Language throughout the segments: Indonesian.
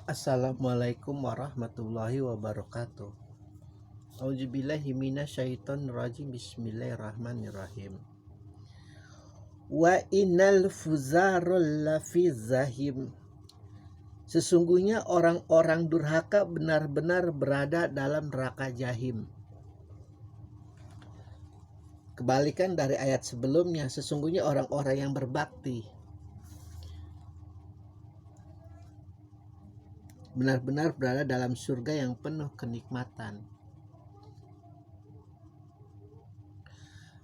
Assalamualaikum warahmatullahi wabarakatuh. Auzubillahi minasyaitonirrajim. Bismillahirrahmanirrahim. Wa innal fuzarul lafi zahim. Sesungguhnya orang-orang durhaka benar-benar berada dalam neraka jahim. Kebalikan dari ayat sebelumnya, sesungguhnya orang-orang yang berbakti benar-benar berada dalam surga yang penuh kenikmatan.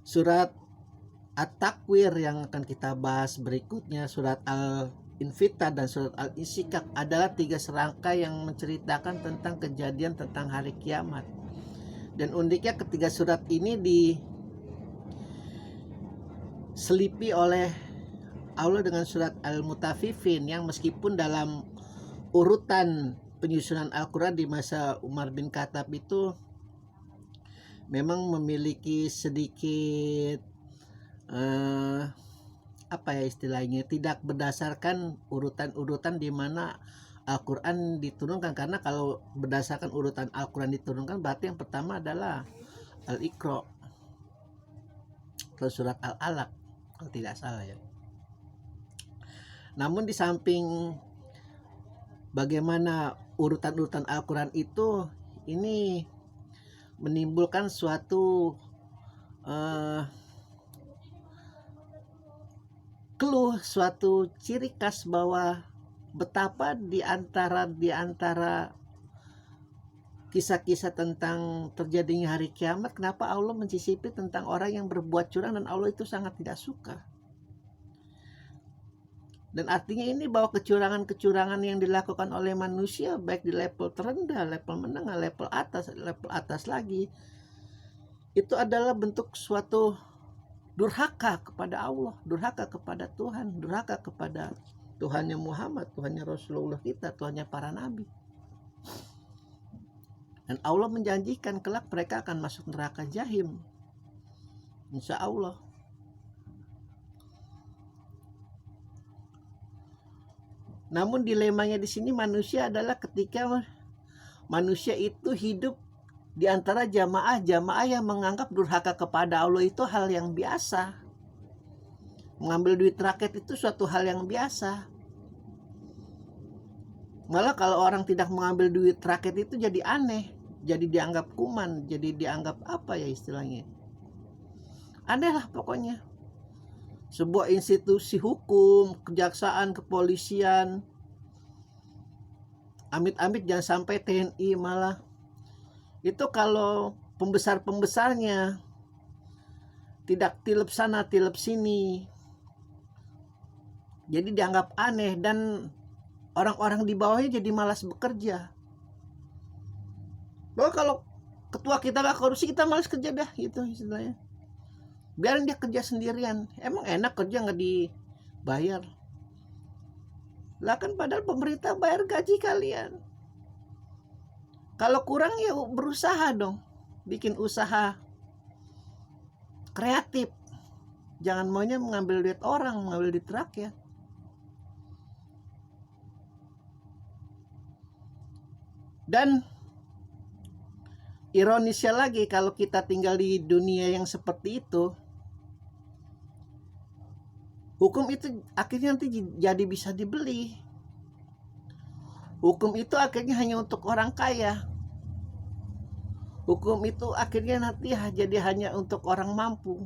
Surat At-Takwir yang akan kita bahas berikutnya, surat Al-Infitar dan surat Al-Insyikak adalah 3 serangkai yang menceritakan tentang kejadian tentang hari kiamat. Dan uniknya ketiga surat ini diselipi oleh Allah dengan surat Al-Mutaffifin yang meskipun dalam urutan penyusunan Al-Quran di masa Umar bin Khattab itu memang memiliki sedikit istilahnya, tidak berdasarkan urutan-urutan di mana Al-Quran diturunkan, karena kalau berdasarkan urutan Al-Quran diturunkan berarti yang pertama adalah Al-Iqra, terus surat Al-Alaq kalau tidak salah ya. Namun di samping bagaimana urutan-urutan Al-Quran itu, ini menimbulkan suatu clue, suatu ciri khas bahwa betapa di antara kisah-kisah tentang terjadinya hari kiamat, kenapa Allah mencicipi tentang orang yang berbuat curang dan Allah itu sangat tidak suka. Dan artinya ini bahwa kecurangan-kecurangan yang dilakukan oleh manusia, baik di level terendah, level menengah, level atas lagi, itu adalah bentuk suatu durhaka kepada Allah, durhaka kepada Tuhan, durhaka kepada Tuhannya Muhammad, Tuhannya Rasulullah kita, Tuhannya para nabi. Dan Allah menjanjikan kelak mereka akan masuk neraka jahim, insya Allah. Namun dilemanya di sini manusia adalah ketika manusia itu hidup di antara jamaah yang menganggap durhaka kepada Allah itu hal yang biasa. Mengambil duit rakyat itu suatu hal yang biasa. Malah kalau orang tidak mengambil duit rakyat itu jadi aneh, jadi dianggap kuman, jadi dianggap apa ya istilahnya, aneh lah pokoknya. Sebuah institusi hukum, kejaksaan, kepolisian, amit-amit jangan sampai TNI malah, itu kalau pembesar-pembesarnya tidak tilep sana tilep sini, jadi dianggap aneh dan orang-orang di bawahnya jadi malas bekerja. Bahwa kalau ketua kita gak korupsi, kita malas kerja dah gitu istilahnya. Biarin dia kerja sendirian, emang enak kerja nggak dibayar lah, kan padahal pemerintah bayar gaji kalian. Kalau kurang ya berusaha dong, bikin usaha kreatif, jangan maunya mengambil duit orang, mengambil duit rakyat. Dan ironisnya lagi, kalau kita tinggal di dunia yang seperti itu, hukum itu akhirnya nanti jadi bisa dibeli. Hukum itu akhirnya hanya untuk orang kaya. Hukum itu akhirnya nanti jadi hanya untuk orang mampu.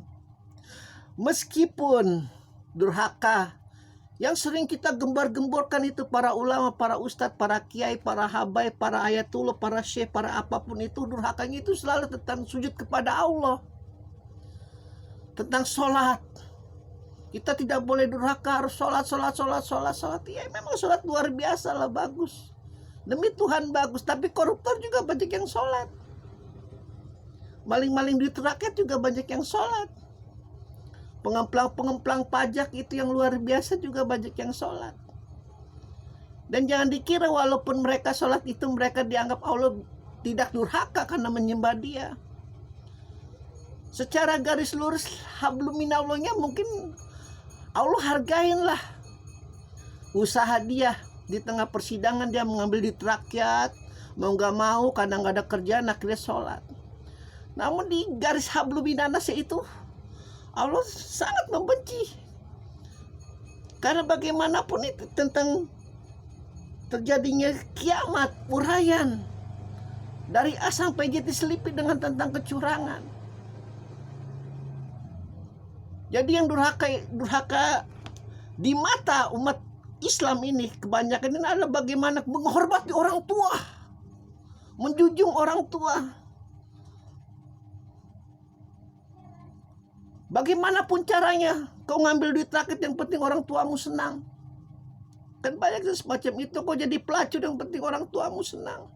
Meskipun durhaka yang sering kita gembar-gemborkan itu para ulama, para ustadz, para kiai, para habaib, para ayatullah, para syekh, para apapun itu, durhakanya itu selalu tentang sujud kepada Allah, tentang sholat. Kita tidak boleh durhaka, harus sholat. Ya memang sholat luar biasa lah, bagus, demi Tuhan bagus. Tapi koruptor juga banyak yang sholat, maling-maling duit rakyat juga banyak yang sholat, pengemplang pajak itu yang luar biasa juga banyak yang sholat. Dan jangan dikira walaupun mereka sholat itu mereka dianggap Allah tidak durhaka karena menyembah dia. Secara garis lurus hablum minallahnya mungkin Allah hargain lah usaha dia, Di tengah persidangan dia mengambil duit rakyat, mau nggak mau, kadang nggak ada kerjaan, akhirnya sholat. Namun di garis hablum minanas itu Allah sangat membenci. Karena bagaimanapun itu tentang terjadinya kiamat, uraian dari A sampai Z diselipit dengan tentang kecurangan. Jadi yang durhaka di mata umat Islam ini kebanyakan ini adalah bagaimana menghormati orang tua, menjunjung orang tua. Bagaimanapun caranya kau ngambil duit rakyat, yang penting orang tuamu senang. Kan banyak semacam itu. Kau jadi pelacur, yang penting orang tuamu senang.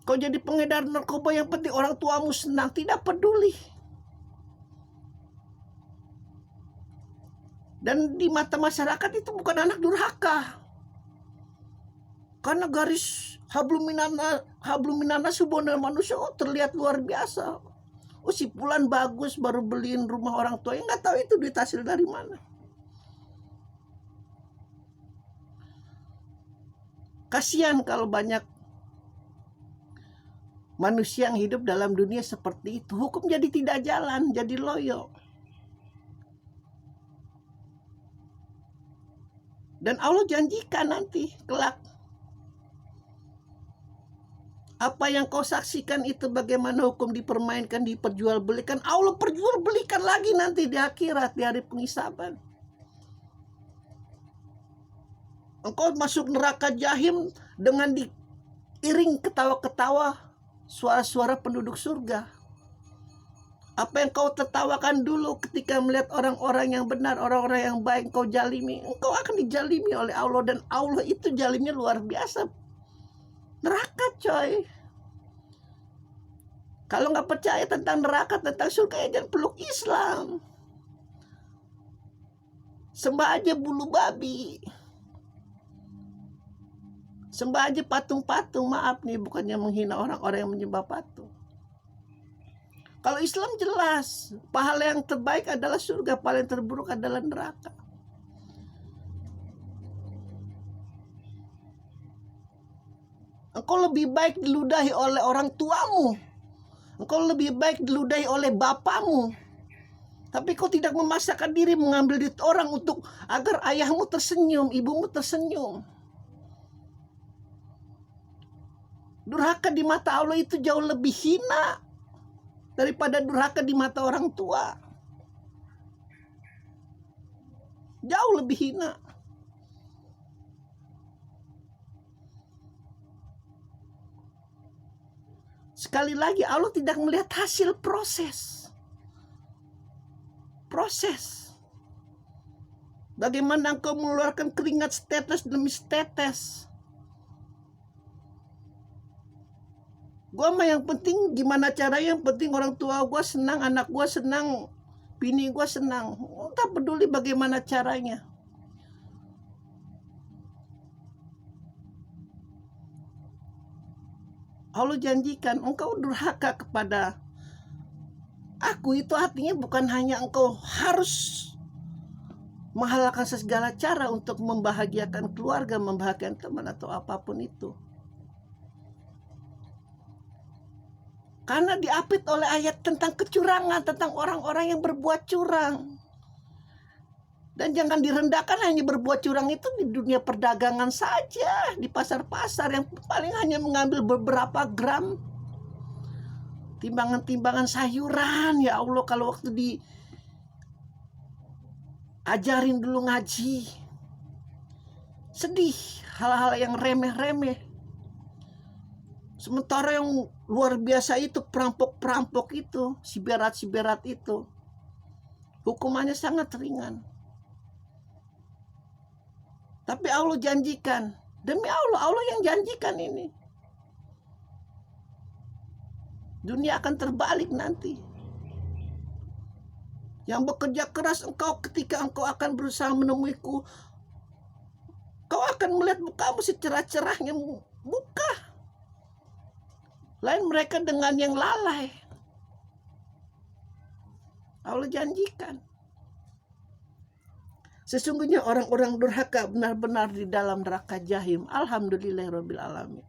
Kau jadi pengedar narkoba, yang penting orang tuamu senang. Tidak peduli. Dan di mata masyarakat itu bukan anak durhaka. Karena garis hablum minanas hubungan manusia terlihat luar biasa. Oh, si Fulan bagus, baru beliin rumah orang tua. Nggak tahu itu duit hasil dari mana. Kasihan kalau banyak manusia yang hidup dalam dunia seperti itu. Hukum jadi tidak jalan, jadi loyo. Dan Allah janjikan nanti kelak, apa yang kau saksikan itu bagaimana hukum dipermainkan, diperjualbelikan, Allah perjualbelikan lagi nanti di akhirat, di hari penghisaban. Engkau masuk neraka jahim dengan diiring ketawa-ketawa suara-suara penduduk surga. Apa yang kau tertawakan dulu ketika melihat orang-orang yang benar, orang-orang yang baik, kau jalimi, engkau akan dijalimi oleh Allah. Dan Allah itu jalimnya luar biasa. Neraka, coy. Kalau nggak percaya tentang neraka, tentang surga, ya jangan peluk Islam. Sembah aja bulu babi, sembah aja patung-patung. Maaf nih, bukannya menghina orang-orang yang menyembah patung. Kalau Islam jelas, pahala yang terbaik adalah surga, pahala yang terburuk adalah neraka. Engkau lebih baik diludahi oleh orang tuamu, engkau lebih baik diludahi oleh bapamu, tapi kau tidak memaksakan diri mengambil duit orang untuk agar ayahmu tersenyum, ibumu tersenyum. Durhaka di mata Allah itu jauh lebih hina daripada durhaka di mata orang tua. Jauh lebih hina. Sekali lagi, Allah tidak melihat hasil proses. Bagaimana engkau mengeluarkan keringat setetes demi setetes. Gue mah yang penting gimana caranya, yang penting orang tua gue senang, anak gue senang, bini gue senang. Tak peduli bagaimana caranya. Allah janjikan engkau durhaka kepada aku, itu artinya bukan hanya engkau harus menghalalkan segala cara untuk membahagiakan keluarga, membahagiakan teman atau apapun itu. Karena diapit oleh ayat tentang kecurangan, tentang orang-orang yang berbuat curang. Dan jangan direndahkan hanya berbuat curang itu di dunia perdagangan saja, di pasar-pasar yang paling hanya mengambil beberapa gram. Timbangan-timbangan sayuran, ya Allah, kalau waktu diajarin dulu ngaji, sedih hal-hal yang remeh-remeh. Sementara yang luar biasa itu perampok-perampok itu, si berat itu, hukumannya sangat ringan. Tapi Allah janjikan, demi Allah yang janjikan ini. Dunia akan terbalik nanti. Yang bekerja keras engkau, ketika engkau akan berusaha menemuiku, kau akan melihat mukamu secerah-cerahnya muka. Lain mereka dengan yang lalai. Allah janjikan. Sesungguhnya orang-orang durhaka benar-benar di dalam neraka jahim. Alhamdulillahirabbil alamin.